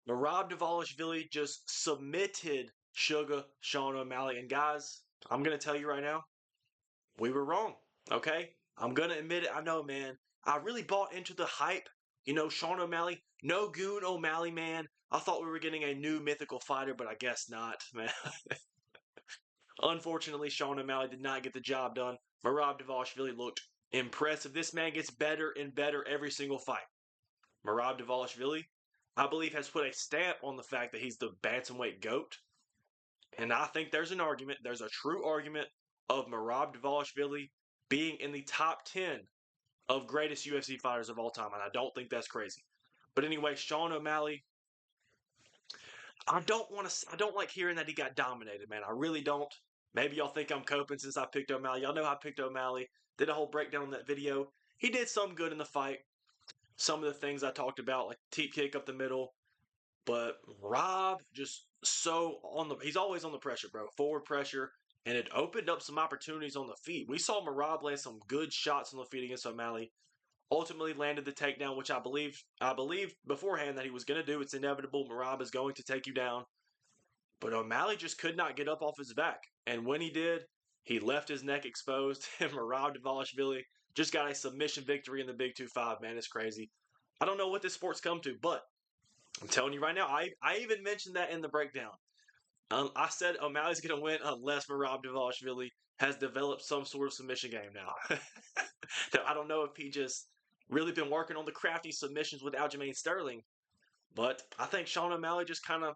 Merab Dvalishvili just submitted Sugar Sean O'Malley. And guys, I'm going to tell you right now, we were wrong. Okay? I'm going to admit it. I know, man. I really bought into the hype. Sean O'Malley, no goon O'Malley, man. I thought we were getting a new mythical fighter, but I guess not, man. Unfortunately, Sean O'Malley did not get the job done. Merab Dvalishvili looked impressive. This man gets better and better every single fight. Merab Dvalishvili, I believe, has put a stamp on the fact that he's the bantamweight GOAT. And I think there's an argument, there's a true argument of Merab Dvalishvili being in the top 10 of greatest UFC fighters of all time. And I don't think that's crazy. But anyway, Sean O'Malley, I don't like hearing that he got dominated, man. I really don't. Maybe y'all think I'm coping since I picked O'Malley. Y'all know I picked O'Malley. Did a whole breakdown on that video. He did some good in the fight. Some of the things I talked about, like teep kick up the middle. But Rob just he's always on the pressure, bro. Forward pressure. And it opened up some opportunities on the feet. We saw Merab land some good shots on the feet against O'Malley. Ultimately landed the takedown, which I believe beforehand that he was going to do. It's inevitable. Merab is going to take you down. But O'Malley just could not get up off his back. And when he did, he left his neck exposed. And Merab Dvalishvili just got a submission victory in the Big 2-5, man. It's crazy. I don't know what this sport's come to, but I'm telling you right now, I even mentioned that in the breakdown. I said O'Malley's going to win unless Merab Dvalishvili has developed some sort of submission game now. I don't know if he just really been working on the crafty submissions with Aljamain Sterling, but I think Sean O'Malley just kind of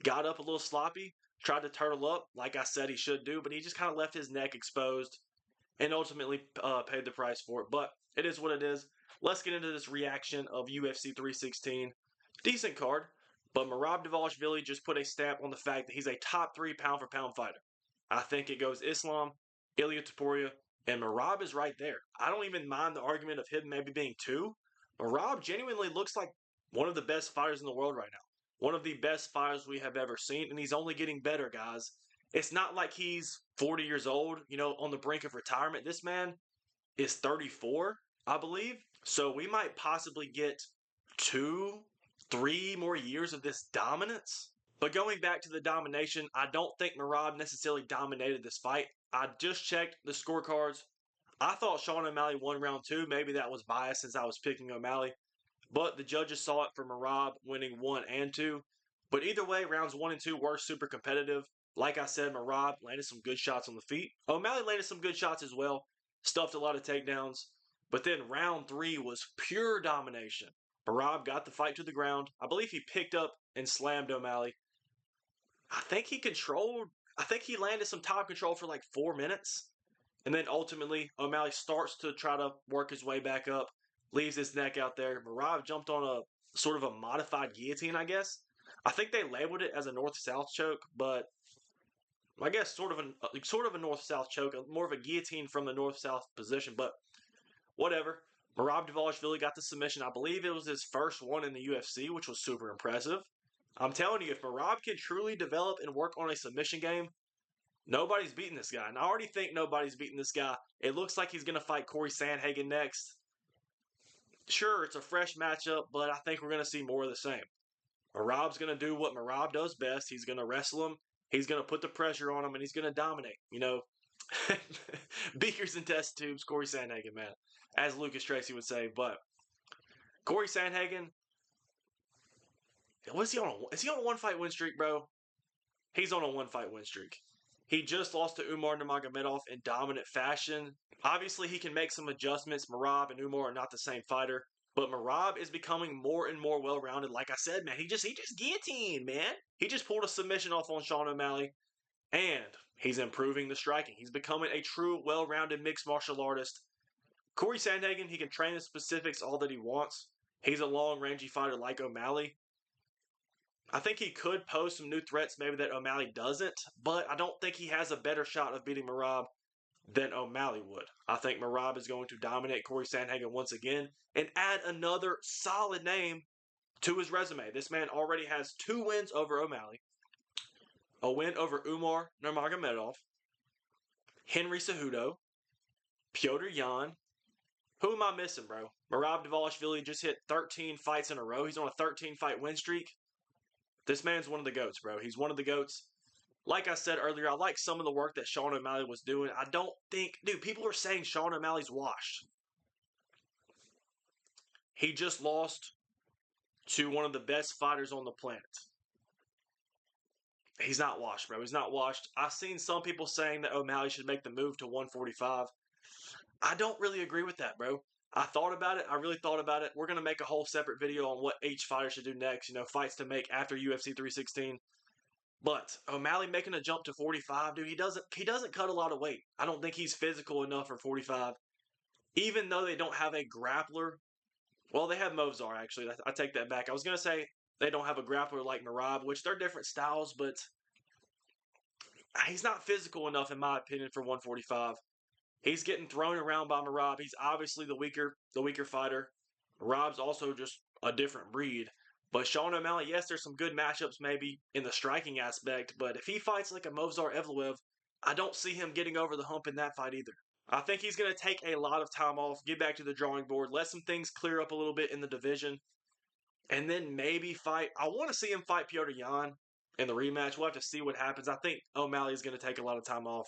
got up a little sloppy, tried to turtle up like I said he should do, but he just kind of left his neck exposed and ultimately paid the price for it. But it is what it is. Let's get into this reaction of UFC 316. Decent card, but Merab Dvalishvili just put a stamp on the fact that he's a top 3 pound-for-pound fighter. I think it goes Islam, Ilia Topuria, and Merab is right there. I don't even mind the argument of him maybe being 2. Merab genuinely looks like one of the best fighters in the world right now. One of the best fighters we have ever seen, and he's only getting better, guys. It's not like he's 40 years old, on the brink of retirement. This man is 34, I believe. So we might possibly get 2, 3 more years of this dominance. But going back to the domination, I don't think Merab necessarily dominated this fight. I just checked the scorecards. I thought Sean O'Malley won round 2. Maybe that was biased since I was picking O'Malley. But the judges saw it for Merab winning 1 and 2. But either way, rounds 1 and 2 were super competitive. Like I said, Merab landed some good shots on the feet. O'Malley landed some good shots as well. Stuffed a lot of takedowns. But then round 3 was pure domination. Merab got the fight to the ground. I believe he picked up and slammed O'Malley. I think he landed some top control for like 4 minutes. And then ultimately, O'Malley starts to try to work his way back up, leaves his neck out there. Merab jumped on a sort of a modified guillotine, I guess. I think they labeled it as a north-south choke, but I guess sort of a north-south choke, more of a guillotine from the north-south position, but whatever. Merab Dvalishvili got the submission. I believe it was his first one in the UFC, which was super impressive. I'm telling you, if Merab can truly develop and work on a submission game, nobody's beating this guy. And I already think nobody's beating this guy. It looks like he's going to fight Corey Sandhagen next. Sure, it's a fresh matchup, but I think we're going to see more of the same. Merab's going to do what Merab does best. He's going to wrestle him. He's going to put the pressure on him, and he's going to dominate. Beakers and test tubes, Corey Sandhagen, man, as Lucas Tracy would say. But Corey Sandhagen, is he on a one-fight win streak, bro? He's on a one-fight win streak. He just lost to Umar Nurmagomedov in dominant fashion. Obviously, he can make some adjustments. Merab and Umar are not the same fighter. But Merab is becoming more and more well-rounded. Like I said, man, he just guillotined, man. He just pulled a submission off on Sean O'Malley. And he's improving the striking. He's becoming a true, well-rounded mixed martial artist. Corey Sandhagen, he can train the specifics all that he wants. He's a long-rangey fighter like O'Malley. I think he could pose some new threats, maybe that O'Malley doesn't, but I don't think he has a better shot of beating Merab than O'Malley would. I think Merab is going to dominate Corey Sandhagen once again and add another solid name to his resume. This man already has 2 wins over O'Malley, a win over Umar Nurmagomedov, Henry Cejudo, Petr Yan. Who am I missing, bro? Merab Dvalishvili just hit 13 fights in a row. He's on a 13-fight win streak. This man's one of the GOATs, bro. He's one of the GOATs. Like I said earlier, I like some of the work that Sean O'Malley was doing. I don't think, dude, people are saying Sean O'Malley's washed. He just lost to one of the best fighters on the planet. He's not washed, bro. He's not washed. I've seen some people saying that O'Malley should make the move to 145. I don't really agree with that, bro. I thought about it. I really thought about it. We're going to make a whole separate video on what each fighter should do next, fights to make after UFC 316. But O'Malley making a jump to 45, dude, he doesn't cut a lot of weight. I don't think he's physical enough for 45. Even though they don't have a grappler. Well, they have Movzar, actually. I take that back. I was going to say they don't have a grappler like Merab, which they're different styles, but he's not physical enough, in my opinion, for 145. He's getting thrown around by Merab. He's obviously the weaker fighter. Merab's also just a different breed. But Sean O'Malley, yes, there's some good matchups maybe in the striking aspect, but if he fights like a Movzar Evloev, I don't see him getting over the hump in that fight either. I think he's going to take a lot of time off, get back to the drawing board, let some things clear up a little bit in the division, and then maybe fight. I want to see him fight Petr Yan in the rematch. We'll have to see what happens. I think O'Malley is going to take a lot of time off.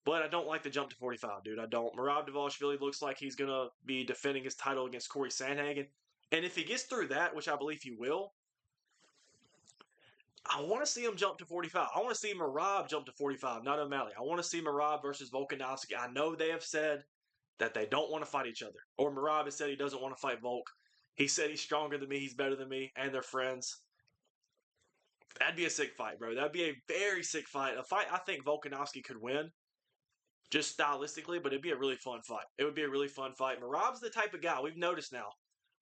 But I don't like the jump to 45, dude. I don't. Merab Dvalishvili looks like he's going to be defending his title against Corey Sandhagen. And if he gets through that, which I believe he will, I want to see him jump to 45. I want to see Merab jump to 45, not O'Malley. I want to see Merab versus Volkanovski. I know they have said that they don't want to fight each other. Or Merab has said he doesn't want to fight Volk. He said he's stronger than me, he's better than me, and they're friends. That'd be a sick fight, bro. That'd be a very sick fight. A fight I think Volkanovski could win, just stylistically, but it'd be a really fun fight. It would be a really fun fight. Merab's the type of guy, we've noticed now.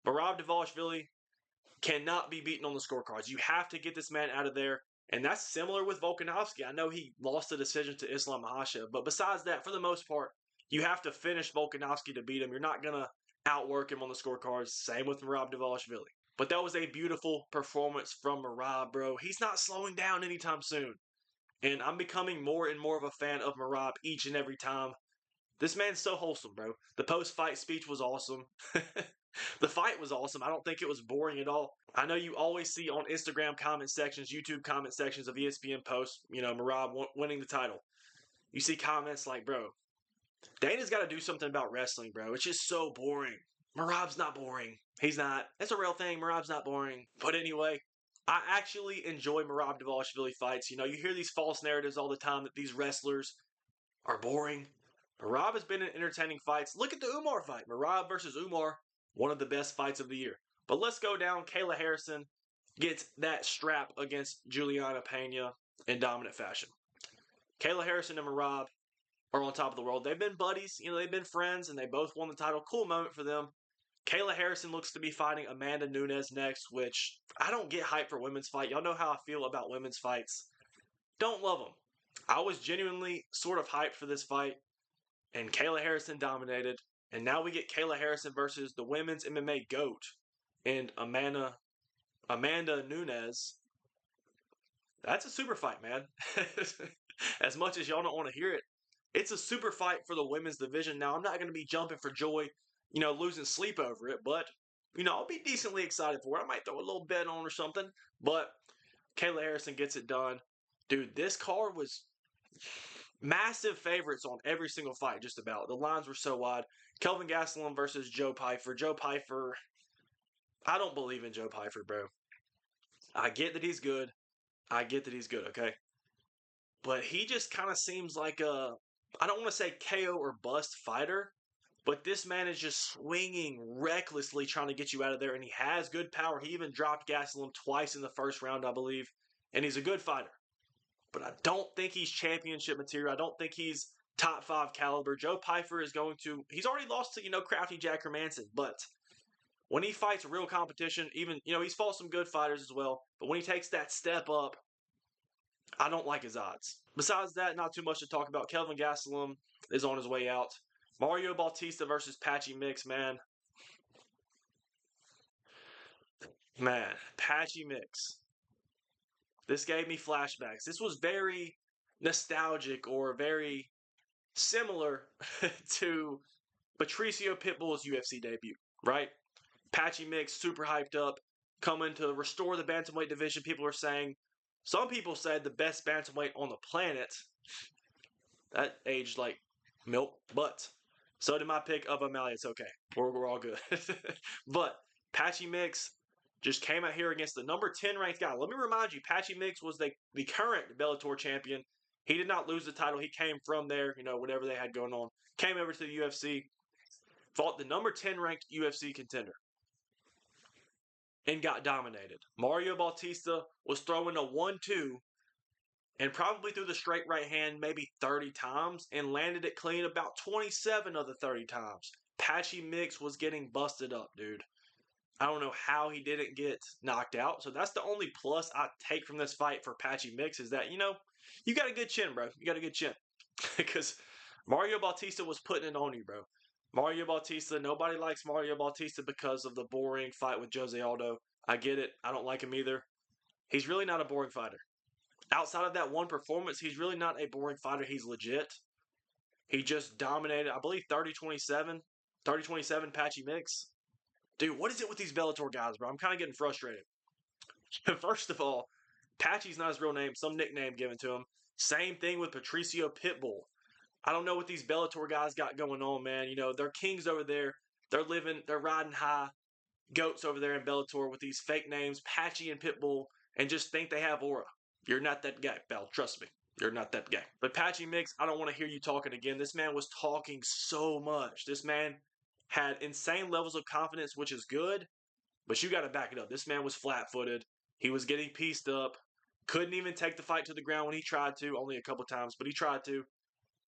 Merab Dvalishvili cannot be beaten on the scorecards. You have to get this man out of there. And that's similar with Volkanovski. I know he lost the decision to Islam Makhachev, but besides that, for the most part, you have to finish Volkanovski to beat him. You're not going to outwork him on the scorecards. Same with Merab Dvalishvili. But that was a beautiful performance from Merab, bro. He's not slowing down anytime soon. And I'm becoming more and more of a fan of Merab each and every time. This man's so wholesome, bro. The post-fight speech was awesome. The fight was awesome. I don't think it was boring at all. I know you always see on Instagram comment sections, YouTube comment sections of ESPN posts, Merab winning the title. You see comments like, bro, Dana's got to do something about wrestling, bro. It's just so boring. Merab's not boring. He's not. That's a real thing. Merab's not boring. But anyway, I actually enjoy Merab Dvalishvili fights. You hear these false narratives all the time that these wrestlers are boring. Merab has been in entertaining fights. Look at the Umar fight. Merab versus Umar, one of the best fights of the year. But let's go down. Kayla Harrison gets that strap against Juliana Peña in dominant fashion. Kayla Harrison and Merab are on top of the world. They've been buddies. They've been friends, and they both won the title. Cool moment for them. Kayla Harrison looks to be fighting Amanda Nunes next, which I don't get hyped for women's fight. Y'all know how I feel about women's fights. Don't love them. I was genuinely sort of hyped for this fight, and Kayla Harrison dominated. And now we get Kayla Harrison versus the women's MMA GOAT and Amanda Nunes. That's a super fight, man. As much as y'all don't want to hear it, it's a super fight for the women's division. Now, I'm not going to be jumping for joy, losing sleep over it, but, I'll be decently excited for it. I might throw a little bet on or something, but Kayla Harrison gets it done. Dude, this card was massive favorites on every single fight, just about. The lines were so wide. Kelvin Gastelum versus Joe Pyfer. Joe Pyfer, I don't believe in Joe Pyfer, bro. I get that he's good. Okay? But he just kind of seems like I don't want to say KO or bust fighter, but this man is just swinging recklessly trying to get you out of there, and he has good power. He even dropped Gastelum twice in the first round, I believe, and he's a good fighter. But I don't think he's championship material. I don't think he's top 5 caliber. Joe Pyfer is he's already lost to, Crafty Jack Hermanson, but when he fights real competition, even, he's fought some good fighters as well, but when he takes that step up, I don't like his odds. Besides that, not too much to talk about. Kelvin Gastelum is on his way out. Mario Bautista versus Patchy Mix, man. Man, Patchy Mix. This gave me flashbacks. This was very nostalgic or very similar to Patricio Pitbull's UFC debut, right? Patchy Mix, super hyped up. coming to restore the bantamweight division. People are saying, some people said the best bantamweight on the planet. That aged like milk, but so did my pick of O'Malley. It's okay. We're all good. But Patchy Mix just came out here against the number 10 ranked guy. Let me remind you, Patchy Mix was the current Bellator champion. He did not lose the title. He came from there, whatever they had going on. Came over to the UFC, fought the number 10 ranked UFC contender, and got dominated. Mario Bautista was throwing a 1-2 and probably threw the straight right hand maybe 30 times and landed it clean about 27 of the 30 times. Patchy Mix was getting busted up, dude. I don't know how he didn't get knocked out. So that's the only plus I take from this fight for Patchy Mix is that, you got a good chin, bro. You got a good chin. Because Mario Bautista was putting it on you, bro. Mario Bautista, nobody likes Mario Bautista because of the boring fight with Jose Aldo. I get it. I don't like him either. He's really not a boring fighter. Outside of that one performance, he's really not a boring fighter. He's legit. He just dominated, I believe, 30-27. 30-27 Patchy Mix. Dude, what is it with these Bellator guys, bro? I'm kind of getting frustrated. First of all, Patchy's not his real name. Some nickname given to him. Same thing with Patricio Pitbull. I don't know what these Bellator guys got going on, man. They're kings over there. They're riding high. Goats over there in Bellator with these fake names, Patchy and Pitbull, and just think they have aura. You're not that guy, pal. Trust me. You're not that guy. But Patchy Mix, I don't want to hear you talking again. This man was talking so much. This man had insane levels of confidence, which is good, but you got to back it up. This man was flat-footed. He was getting pieced up. Couldn't even take the fight to the ground when he tried to, only a couple times, but he tried to.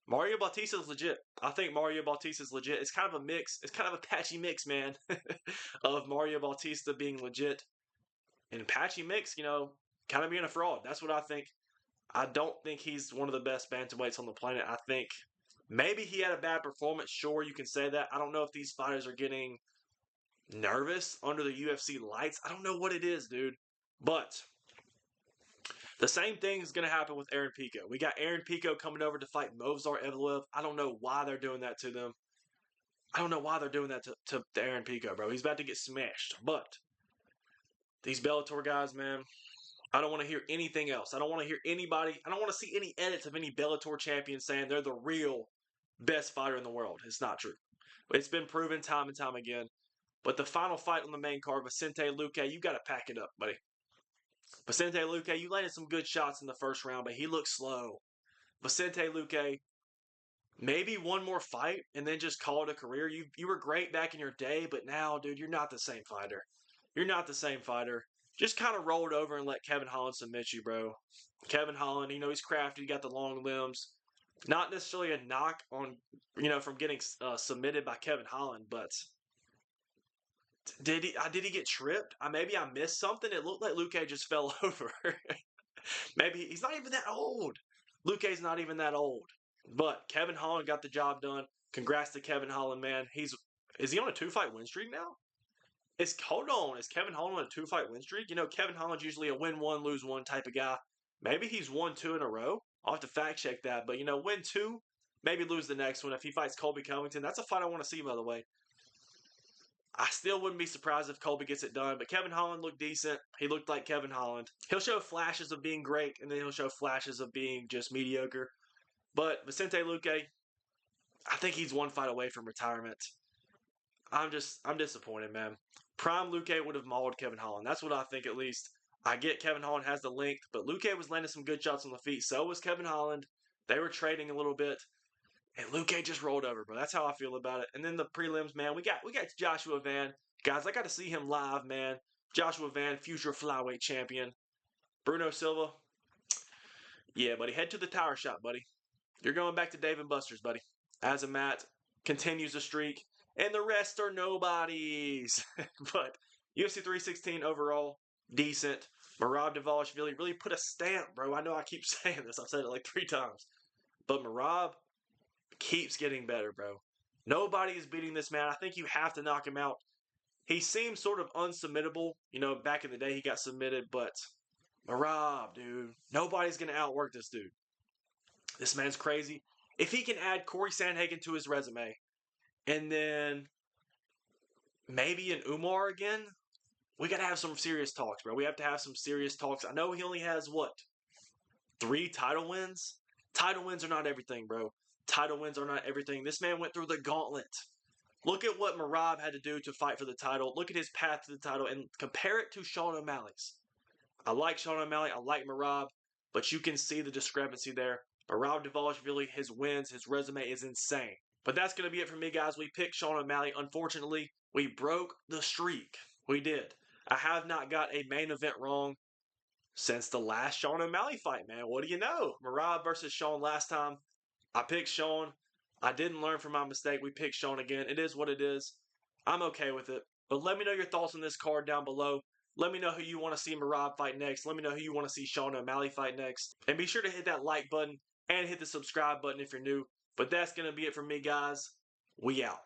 Mario Bautista is legit. I think Mario Bautista is legit. It's kind of a mix. It's kind of a Patchy Mix, man, of Mario Bautista being legit and Patchy Mix, kind of being a fraud. That's what I think. I don't think he's one of the best bantamweights on the planet. I think maybe he had a bad performance. Sure, you can say that. I don't know if these fighters are getting nervous under the UFC lights. I don't know what it is, dude. But the same thing is going to happen with Aaron Pico. We got Aaron Pico coming over to fight Movsar Evloev. I don't know why they're doing that to them. I don't know why they're doing that to Aaron Pico, bro. He's about to get smashed. But these Bellator guys, man, I don't want to hear anything else. I don't want to hear anybody. I don't want to see any edits of any Bellator champion saying they're the real best fighter in the world. It's not true. It's been proven time and time again. But the final fight on the main card, Vicente Luque, you got to pack it up, buddy. Vicente Luque, you landed some good shots in the first round, but he looked slow. Vicente Luque, maybe one more fight and then just call it a career. You were great back in your day, but now, dude, you're not the same fighter. You're not the same fighter. Just kind of rolled over and let Kevin Holland submit you, bro. Kevin Holland, he's crafty. He got the long limbs. Not necessarily a knock on, from getting submitted by Kevin Holland, but did he get tripped? Maybe I missed something. It looked like Luque just fell over. Maybe he's not even that old. Luque's not even that old. But Kevin Holland got the job done. Congrats to Kevin Holland, man. Is he on a 2-fight win streak now? Hold on, is Kevin Holland on a 2-fight win streak? Kevin Holland's usually a win one, lose one type of guy. Maybe he's won 2 in a row. I'll have to fact check that. But win 2, maybe lose the next one. If he fights Colby Covington, that's a fight I want to see, by the way. I still wouldn't be surprised if Colby gets it done. But Kevin Holland looked decent. He looked like Kevin Holland. He'll show flashes of being great, and then he'll show flashes of being just mediocre. But Vicente Luque, I think he's one fight away from retirement. I'm disappointed, man. Prime Luque would have mauled Kevin Holland. That's what I think, at least. I get Kevin Holland has the length, but Luque was landing some good shots on the feet. So was Kevin Holland. They were trading a little bit, and Luque just rolled over, bro. That's how I feel about it. And then the prelims, man. We got Joshua Van, guys. I got to see him live, man. Joshua Van, future flyweight champion. Bruno Silva. Yeah, buddy. Head to the tire shop, buddy. You're going back to Dave & Buster's, buddy. As a Matt continues the streak. And the rest are nobodies. But UFC 316 overall, decent. Merab Dvalishvili really put a stamp, bro. I know I keep saying this. I've said it like 3 times. But Merab keeps getting better, bro. Nobody is beating this man. I think you have to knock him out. He seems sort of unsubmittable. Back in the day he got submitted. But Merab, dude. Nobody's going to outwork this dude. This man's crazy. If he can add Corey Sandhagen to his resume, and then maybe an Umar again, we got to have some serious talks, bro. We have to have some serious talks. I know he only has, what, 3 title wins? Title wins are not everything, bro. Title wins are not everything. This man went through the gauntlet. Look at what Merab had to do to fight for the title. Look at his path to the title and compare it to Sean O'Malley's. I like Sean O'Malley. I like Merab, but you can see the discrepancy there. Merab Dvalishvili, his wins, his resume is insane. But that's going to be it for me, guys. We picked Sean O'Malley. Unfortunately, we broke the streak. We did. I have not got a main event wrong since the last Sean O'Malley fight, man. What do you know? Merab versus Sean last time. I picked Sean. I didn't learn from my mistake. We picked Sean again. It is what it is. I'm okay with it. But let me know your thoughts on this card down below. Let me know who you want to see Merab fight next. Let me know who you want to see Sean O'Malley fight next. And be sure to hit that like button and hit the subscribe button if you're new. But that's going to be it from me, guys. We out.